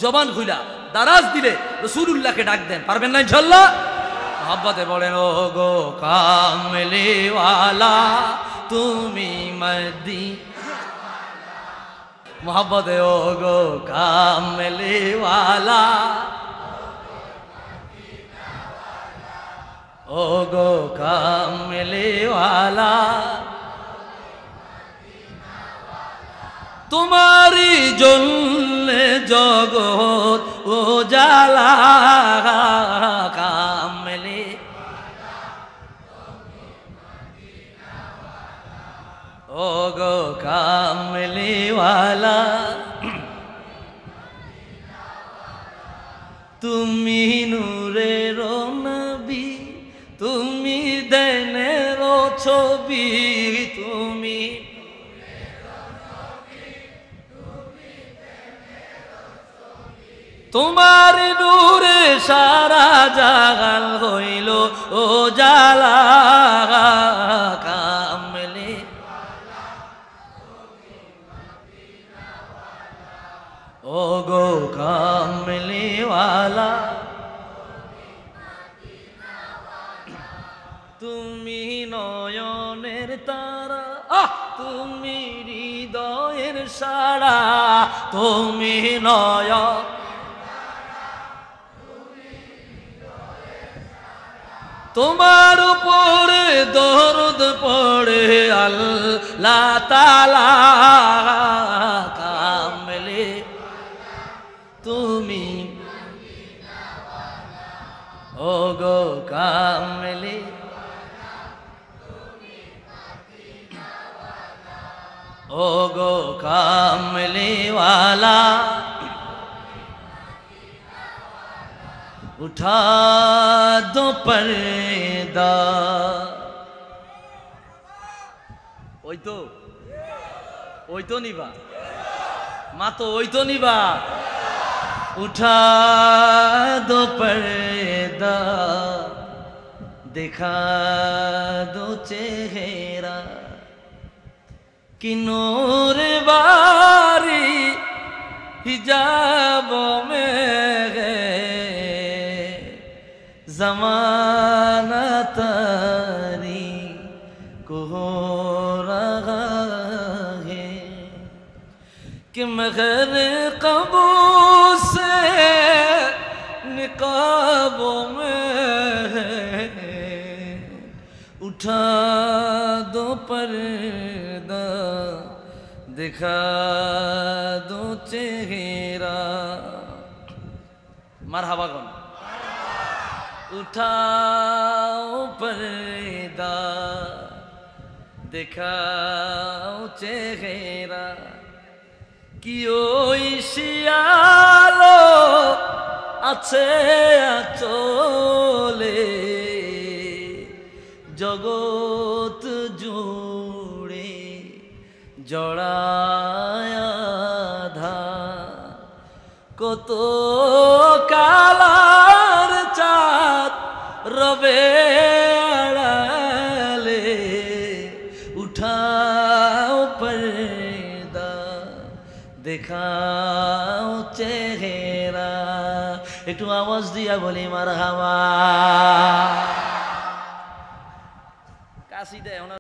জবান খুইলা দারাজ দিলে রাসূলুল্লাহকে ডাক দেন, পারবেন না ইনশাআল্লাহ? মোহাব্বতে বলেন ও গো কামলি ওয়ালা তুমি মোহাব্বতে ও গো কামলি ওয়ালা, ও গো কামলি ওয়ালা, তোমারি জ্বললে জগৎ উজালা, কামলি ও গো কামলি ওয়ালা, তুমি নূরের নবী, তুমি দেনের ছবি, তুমি তোমার নূরে সারা জাগান হইল ও জালা, কামলি ও গো কামলি ওয়ালা, তুমি নয়নের তারা, তুমি হৃদয়ের সারা, তুমি নয়ন তোমার উপরে দরদ পড়ে আল্লাহ তাআলা, কামলি তুমি ও গো কামলি, ও গো কামলি ওয়ালা, উঠা দো পর্দা, ওই তো নিবা মা, তো ওই তো নিবা, উঠা দো পর্দা, দেখা দো চেহারা, कि नूर बारी हिजाब में ज़माना तारी को हो रहा है कि मगर कबू से निकाबों में उठा दो पर्दा, दिखा दो चेहरा, मरहबा कौन, उठाओ पर्दा, दिखाओ चेहरा, कि ওই শিয়ালো আছে আচলে, জগৎ জুড়ে জড়ায়া ধা, কত কালার চাঁদ রবে আড়ালে, উঠাও পর্দা, দেখাও চেহারা, একটু আওয়াজ দিয়া বলি মারহাবা। কাশি দেয়